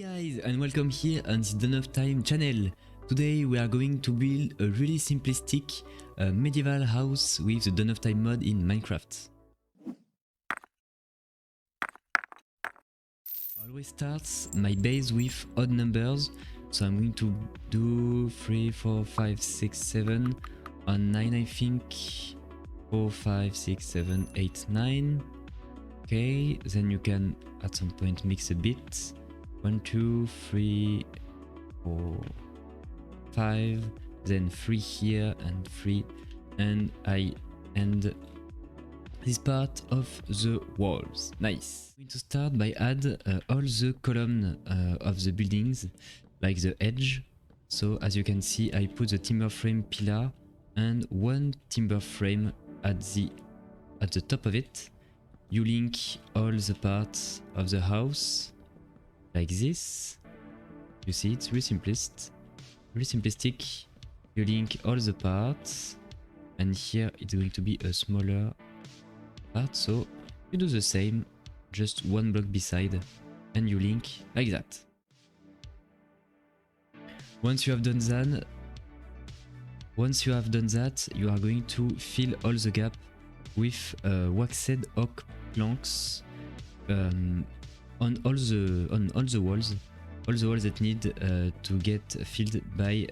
Guys, and welcome here on the Dawn of Time channel. Today we are going to build a really simplistic medieval house with the Dawn of Time mod in Minecraft. I always start my base with odd numbers, so I'm going to do 3, 4, 5, 6, 7 on 9 I think. 4, 5, 6, 7, 8, 9. Okay, then you can at some point mix a bit. 1, 2, 3, 4, 5, then 3 here and 3, and I end this part of the walls. Nice. I'm going to start by add all the columns of the buildings, like the edge. So as you can see, I put the timber frame pillar and one timber frame at the top of it. You link all the parts of the house like this. You see, it's really simplistic. You link all the parts, and here it's going to be a smaller part, so you do the same, just one block beside, and you link like that. Once you have done that, you are going to fill all the gap with waxed oak planks on all the walls that need to get filled by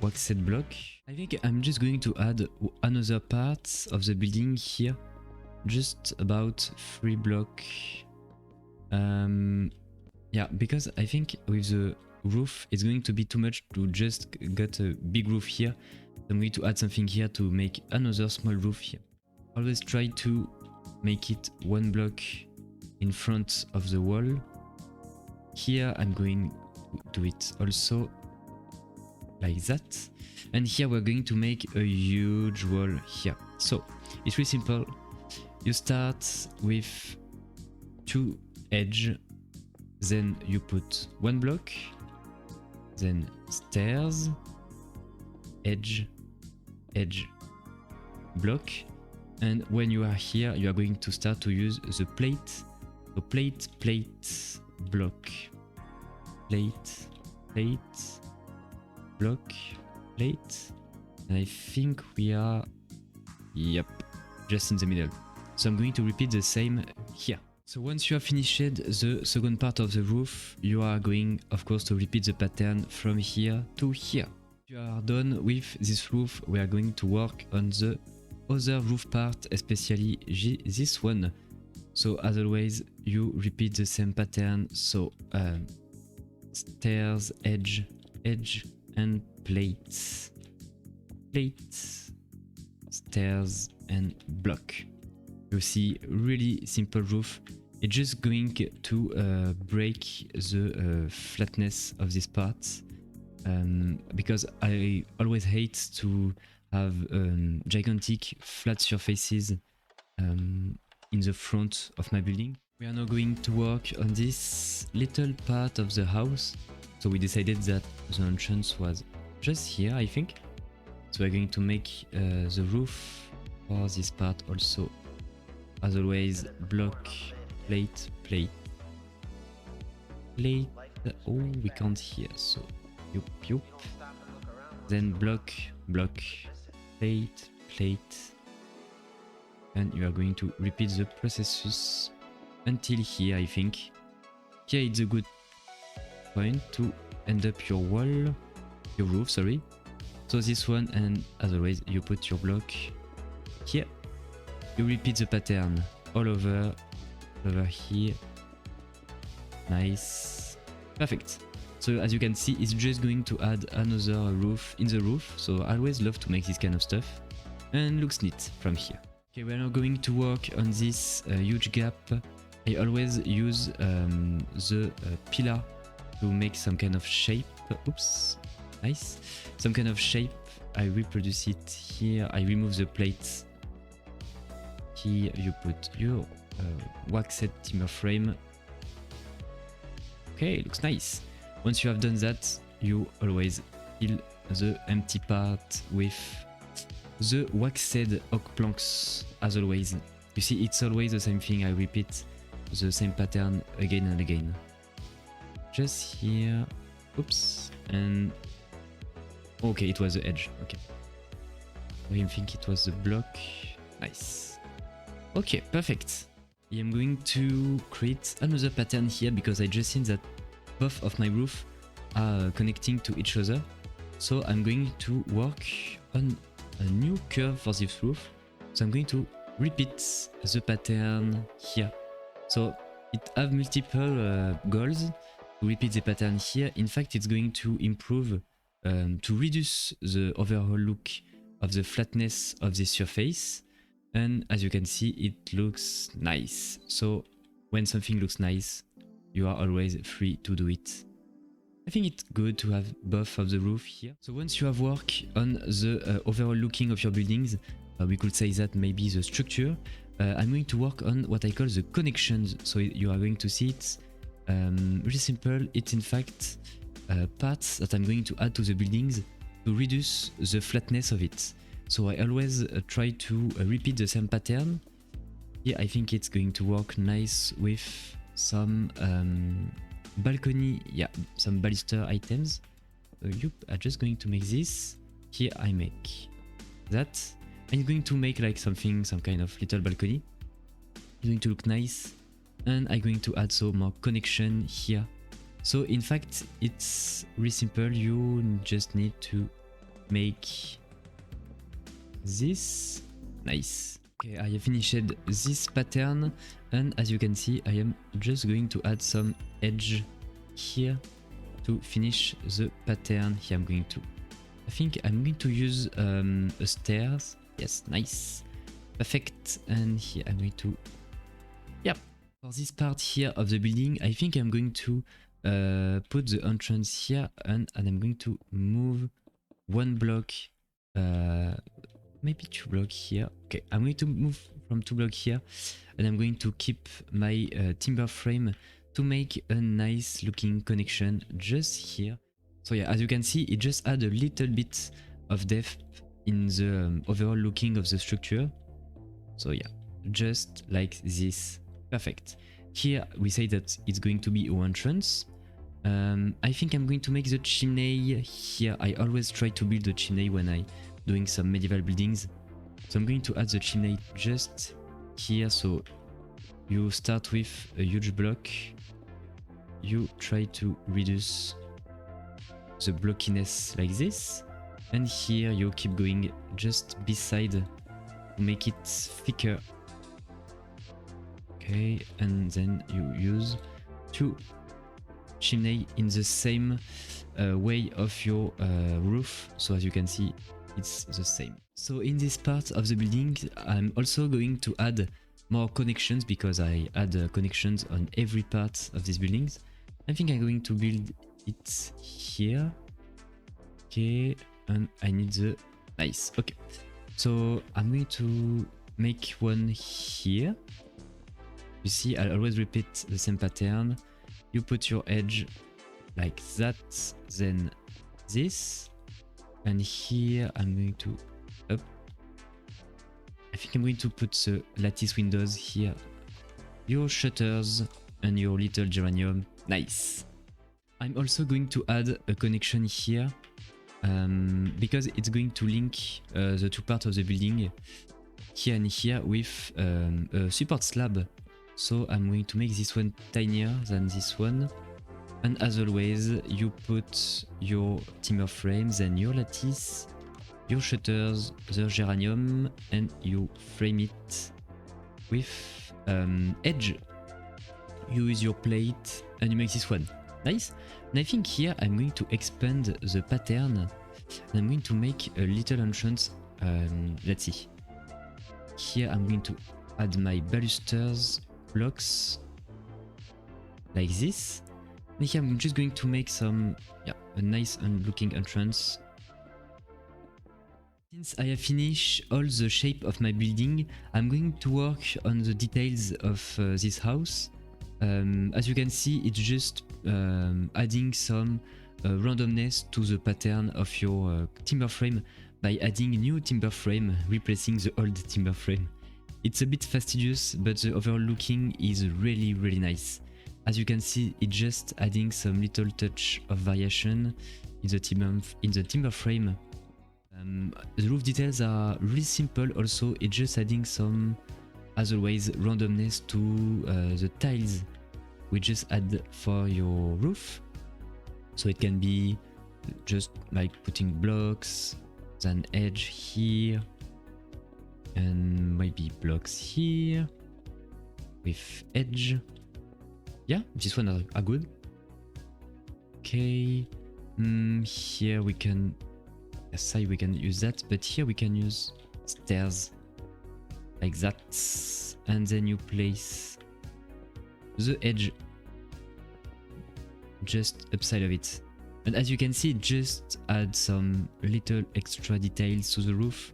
waxed block. I think I'm just going to add another part of the building here, just about 3 block. Yeah, because I think with the roof it's going to be too much to just get a big roof here. I'm going to add something here to make another small roof here. Always try to make it 1 block in front of the wall. Here I'm going to do it also like that, and here we're going to make a huge wall here. So it's really simple. You start with 2 edge, then you put 1 block, then stairs, edge, block, and when you are here you are going to start to use the plate. So plate, block, plate, block, plate, and I think we are, yep, just in the middle. So I'm going to repeat the same here. So once you have finished the second part of the roof, you are going of course to repeat the pattern from here to here. If you are done with this roof, we are going to work on the other roof part, especially this one. So as always, you repeat the same pattern. So stairs, edge, and plates, stairs, and block. You see, really simple roof. It's just going to break the flatness of this part, because I always hate to have gigantic flat surfaces in the front of my building. We are now going to work on this little part of the house. So we decided that the entrance was just here, I think. So we're going to make the roof for this part also. As always, block, plate. Oh, we can't hear, so yup. Then block, plate. And you are going to repeat the processes until here, I think. Here it's a good point to end up your roof, sorry. So this one, and as always, you put your block here. You repeat the pattern all over here. Nice. Perfect. So as you can see, it's just going to add another roof in the roof. So I always love to make this kind of stuff, and looks neat from here. Okay, we're now going to work on this huge gap. I always use the pillar to make some kind of shape. Oops, nice. Some kind of shape. I reproduce it here. I remove the plates. Here you put your waxed timber frame. Okay, looks nice. Once you have done that, you always fill the empty part with the waxed oak planks, as always. You see, it's always the same thing. I repeat the same pattern again and again. just here. Oops. And okay, it was the edge. Okay. I didn't think it was the block. Nice. Okay, perfect. I am going to create another pattern here because I just seen that both of my roof are connecting to each other. So I'm going to work on a new curve for this roof. So I'm going to repeat the pattern here. So it have multiple goals to repeat the pattern here. In fact, it's going to improve, to reduce the overall look of the flatness of the surface. And as you can see, it looks nice. So when something looks nice, you are always free to do it. I think it's good to have both of the roof here. So once you have worked on the overall looking of your buildings, we could say that maybe the structure, I'm going to work on what I call the connections. So you are going to see it really simple. It's in fact parts that I'm going to add to the buildings to reduce the flatness of it. So I always try to repeat the same pattern. Here I think it's going to work nice with some balcony, yeah, some baluster items. I'm just going to make this. Here I make that. I'm going to make like something, some kind of little balcony. It's going to look nice. And I'm going to add some more connection here. So in fact, it's really simple. You just need to make this nice. Okay, I have finished this pattern, and as you can see, I am just going to add some edge here to finish the pattern. Here I think I'm going to use a stairs. Yes, nice, perfect. And here I'm going to, yep. For this part here of the building, I think I'm going to put the entrance here, and I'm going to move one block, maybe 2 blocks here. Okay, I'm going to move from 2 blocks here, and I'm going to keep my timber frame to make a nice looking connection just here. So yeah, as you can see, it just add a little bit of depth in the overall looking of the structure. So yeah, just like this. Perfect. Here we say that it's going to be a entrance. I think I'm going to make the chimney here. I always try to build the chimney when I doing some medieval buildings. So I'm going to add the chimney just here. So you start with a huge block. You try to reduce the blockiness like this. And here you keep going just beside to make it thicker. Okay, and then you use 2 chimney in the same way of your roof. So as you can see, it's the same. So in this part of the building, I'm also going to add more connections because I add connections on every part of these buildings. I think I'm going to build it here. Okay, and I need the nice. Okay, so I'm going to make one here. You see, I always repeat the same pattern. You put your edge like that, then this, and here I'm going to up. I think I'm going to put the lattice windows here, your shutters and your little geranium. Nice. I'm also going to add a connection here because it's going to link the 2 parts of the building here and here with a support slab. So I'm going to make this one tinier than this one. And as always, you put your timber frames and your lattice, your shutters, the geranium, and you frame it with edge. You use your plate and you make this one. Nice. And I think here I'm going to expand the pattern. And I'm going to make a little entrance. Let's see. Here I'm going to add my balusters blocks like this. And here I'm just going to make some, yeah, a nice and looking entrance. Since I have finished all the shape of my building, I'm going to work on the details of this house. As you can see, it's just adding some randomness to the pattern of your timber frame by adding new timber frame, replacing the old timber frame. It's a bit fastidious, but the overall looking is really nice. as you can see, it's just adding some little touch of variation in the timber frame. The roof details are really simple. Also, it's just adding some, as always, randomness to the tiles we just add for your roof. So it can be just like putting blocks, an edge here, and maybe blocks here with edge. Yeah, this one are good. Okay, here we can, aside we can use that, but here we can use stairs like that, and then you place the edge just upside of it. And as you can see, just add some little extra details to the roof.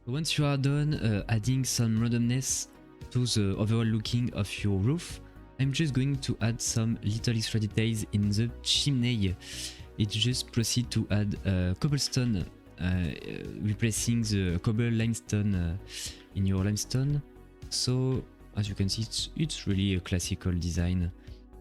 Once you are done adding some randomness to the overall looking of your roof, I'm just going to add some little extra details in the chimney. It just proceed to add cobblestone, replacing the cobble limestone in your limestone. So as you can see, it's really a classical design.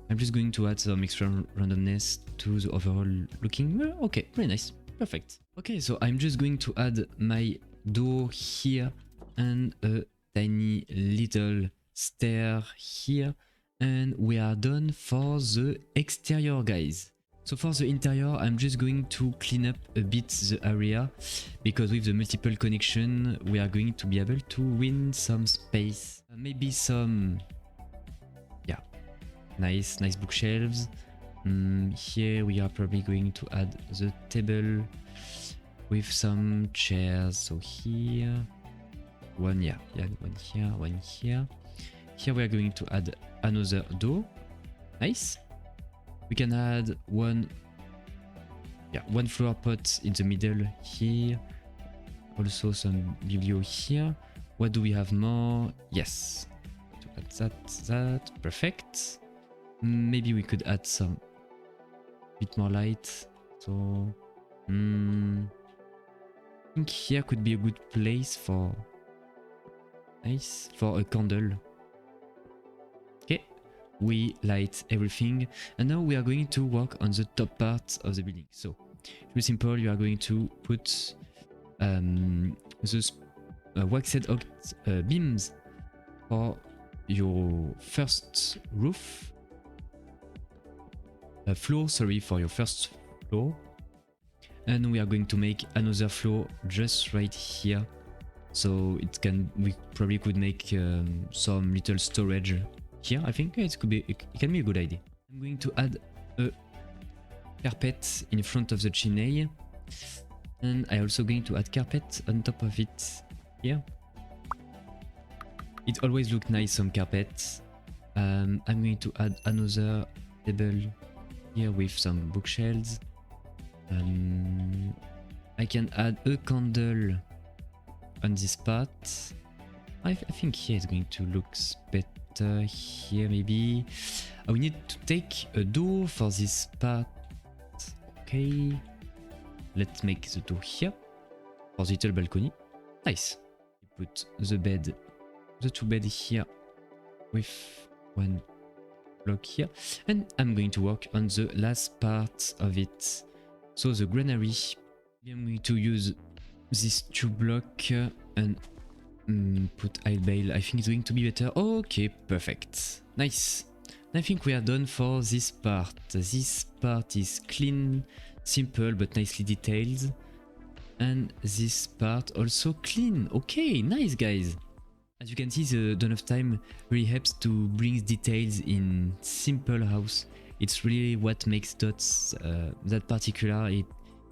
I'm just going to add some extra randomness to the overall looking. Okay, very nice, perfect. Okay, so I'm just going to add my door here and a tiny little stair here, and we are done for the exterior, guys. So for the interior, I'm just going to clean up a bit the area, because with the multiple connection, we are going to be able to win some space. Maybe some, yeah, nice bookshelves. Here we are probably going to add the table with some chairs. So here, one, yeah, one here, one here. Here we are going to add another door. Nice. We can add one flower pot in the middle here. Also some biblio here. What do we have more? Yes. To add that. Perfect. Maybe we could add some bit more light. So I think here could be a good place for a candle. Okay. We light everything, and now we are going to work on the top part of the building. So very simple. You are going to put the waxed oak beams for your first roof floor. Sorry, for your first floor, and we are going to make another floor just right here. So we probably could make some little storage here. I think it can be a good idea. I'm going to add a carpet in front of the chimney, and I'm also going to add carpet on top of it here. It always looks nice, some carpet. I'm going to add another table here with some bookshelves. I can add a candle on this part. I think here it's going to look better. Here maybe. We need to take a door for this part. Okay. Let's make the door here for the little balcony. Nice. Put the two bed here with one block here, and I'm going to work on the last part of it. So the granary. I'm going to use this two block and put aisle bale. I think it's going to be better. Okay, perfect. Nice. I think we are done for this part. This part is clean, simple, but nicely detailed. And this part also clean. Okay, nice, guys. As you can see, the dawn of time really helps to bring details in simple house. It's really what makes dots that particular.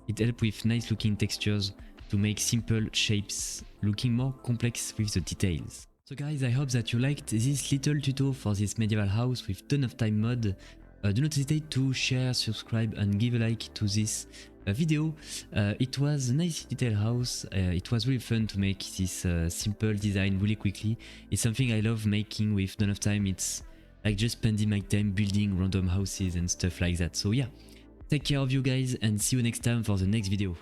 It helps with nice looking textures to make simple shapes looking more complex with the details. So guys, I hope that you liked this little tutorial for this medieval house with dawn of time mod. Do not hesitate to share, subscribe and give a like to this video. It was a nice detailed house. It was really fun to make this simple design really quickly. It's something I love making with dawn of time. It's like just spending my time building random houses and stuff like that. So yeah, take care of you guys and see you next time for the next video.